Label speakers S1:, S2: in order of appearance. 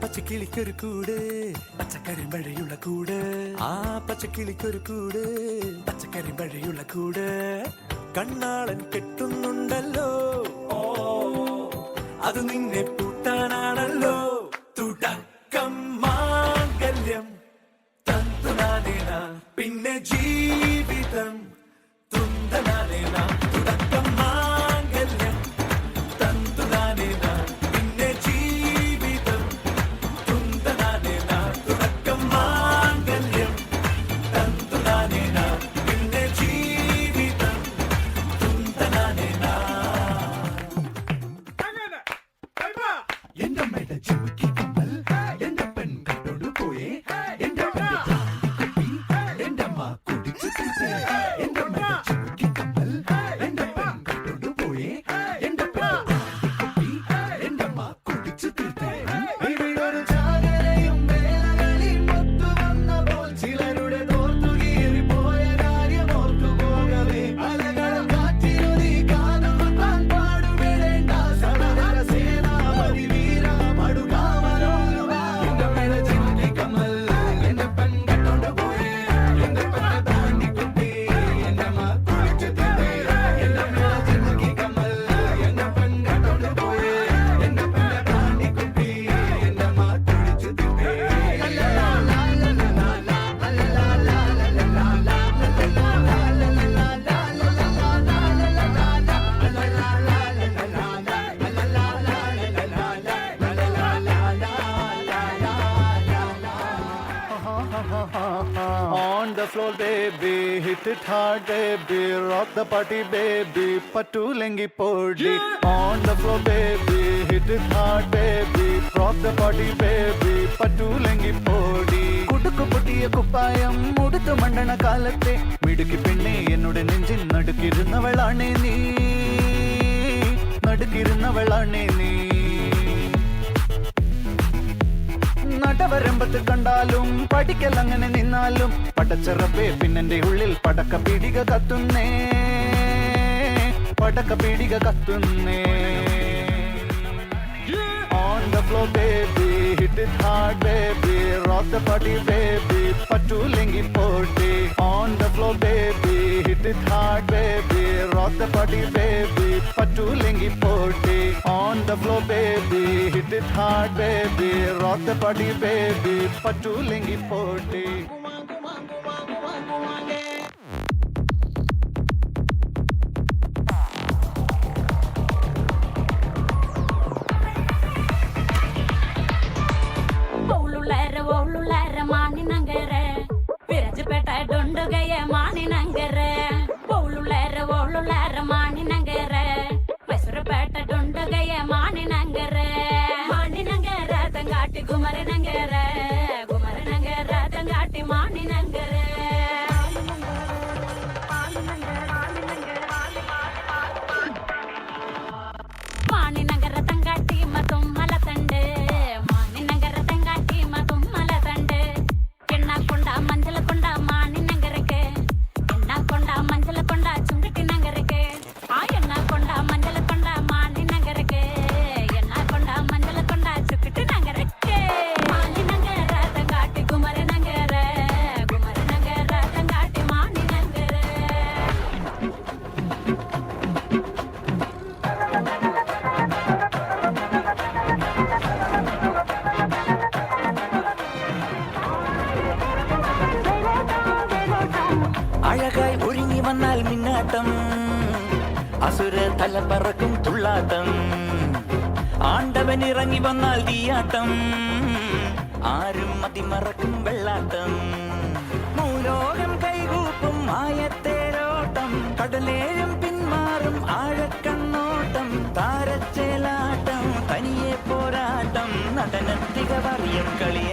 S1: പച്ചക്കിളിക്കൊരു കൂട് പച്ചക്കരിമ്പഴയുള്ള കൂട് ആ പച്ചക്കിളിക്കൊരു കൂട് പച്ചക്കരിമ്പഴയുള്ള കൂട് കണ്ണാളൻ കെട്ടുന്നുണ്ടല്ലോ അത് നിന്നെ പൂട്ടാനാണല്ലോ തുടക്കം മാംഗല്യം തന്തുനാനേന പിന്നെ ജീവിതം തുന്തനാനേന തുടക്കം മാംഗല്യം തന്തുനാനേന പിന്നെ ജീവിതം തുന്തനാനേന തുടക്കം മാംഗല്യം തന്തുനാനേന പിന്നെ ജീവിതം തുന്തനാനേന
S2: എന്റെ അമ്മയുടെ ചുമക്കി കമ്മൽ എന്റെ പെൺ കട്ടോട് പോയേ എന്റെ കുപ്പി എന്റെ അമ്മ കുടിച്ചു തീർത്തേ എന്റെ അമ്മയുടെ ചുമക്കി കമ്മൽ എന്റെ പെൺ കട്ടോട് പോയേ എന്റെ കുപ്പി എന്റെ അമ്മ കുടിച്ചു തീർത്തേ ഇവിടൊരു ജാഗരയും വേലകളിയും ഒത്തു വന്നപ്പോൾ ചിലരുടെ തോർത്തുകീറി പോയ കാര്യം ഓർത്തു പോകവേ അലകളും കാറ്റിലൊതി കാതുകുത്താൻ പാടുപെടേണ്ട സമര സേനാപതി വീര മടുകാമനോലുവ എന്റെ മേലെ ചുമക്കി കമ്മൽ എന്റെ പെൺ കട്ടോണ്ട് പോയേ എന്റെ പെണ്ണെ താണ്ടി കുത്തി എന്റെ അമ്മ കുളിച്ചു തീർത്തേ എന്റെ മേലെ ചുമക്കി കമ്മൽ എന്റെ പെൺ കട്ടോണ്ട് പോയേ എന്റെ പെണ്ണെ താണ്ടി കുത്തി എന്റെ അമ്മ കുളിച്ചു തീർത്തേ
S3: On the floor, baby, hit it hard, baby, rock the party, baby, pattu lengi podi. On the floor, baby, hit it hard, baby, rock the party, baby, pattu lengi podi. കുടുക്കു പൊട്ടിയ കുപ്പായം മുടുത്തു മണ്ടണ കാലത്തെ മിടുക്കി പെണ്ണെ എന്നോട് നെഞ്ചിൽ നടുക്കിരുന്നവളാണേ നീ നടുക്കിരുന്നവളാണേ നീ നടവരമ്പത്ത് കണ്ടാലും പഠിക്കൽ അങ്ങനെ നിന്നാലും പടച്ചറപ്പേ പിന്നെന്റെ ഉള്ളിൽ പടക്ക പീടിക കത്തുന്നേ പടക്ക പീടിക കത്തുന്നേ On the floor, baby, hit it hard, baby, rock the party, baby, pattu lengi podi. On the floor, baby, hit it hard, baby, rock the party, baby, pattu lengi podi. On the floor, baby, hit it hard, baby, rock the party, baby, pattu lengi podi.
S4: ಮಾನಿ ನಂಗರೆ ವಿರಜಪೇಟ ಡೊಂಡುಗಯ್ಯ ಮಾನಿ ನಂಗರೆ ಓಳುಲಾರ ಮಾನಿ ನಂಗರೆ ಮೈಸೂರುಪೇಟ ಡೊಂಡುಗಯ್ಯ ಮಾನಿ ನಂಗರೆ ತಂಗಾಟಿ ಗುಮರಿ ನಂಗರೆ ತಂಗಾಟಿ ಮಾನಿ ನಂಗರೆ ಮಾನಿ ನಂಗರ ತಂಗಾಟಿ ಮತ್ತೊಮ್ಮಲ ತಂಡೆ ಮಾನಿ ನಂಗರ ತಂಗಾಟಿ ಮತ್ತೊಮ್ಮಲ ತಂಡೆ ಎಣ್ಣ ಕೊಂಡ ಮಂಜಲ ಕೊಂಡ ಮಾನಿ ನಂಗರಕ್ಕೆ ಎಣ್ಣ ಕೊಂಡ ಮಂಜಲ ಕೊಂಡ ಚುಂಗಟಿ ನಂಗರಕ್ಕೆ ಆ ಎಣ್ಣ ಕೊಂಡ ಮಂಜಲ ಕೊಂಡ ಮಾನಿ ನಂಗರಕ್ಕೆ ಎಣ್ಣ ಕೊಂಡ ಮಂಜಲ ಕೊಂಡ ಚುಕ್ಕಟಿ ನಂಗರಕ್ಕೆ ಮಾನಿ ನಂಗರ ತಂಗಾಟಿ ಗುಮರಿ ನಂಗರ ತಂಗಾಟಿ ಮಾನಿ ನಂಗರ
S1: അഴകായി ഒരുങ്ങി വന്നാൽ മിന്നാട്ടം അസുര തല പറക്കും തുള്ളാട്ടം ആണ്ടവൻ ഇറങ്ങി വന്നാൽ തീയാട്ടം ആരും മതിമറക്കും വെള്ളാട്ടം മൂലോകം കൈകൂപ്പും മായത്തേരോട്ടം കടലേഴും പിന്മാറും ആഴക്കണ്ണോട്ടം താരച്ചേലാട്ടം തനിയെ പോരാട്ടം നടനത്തിക പറയും കളി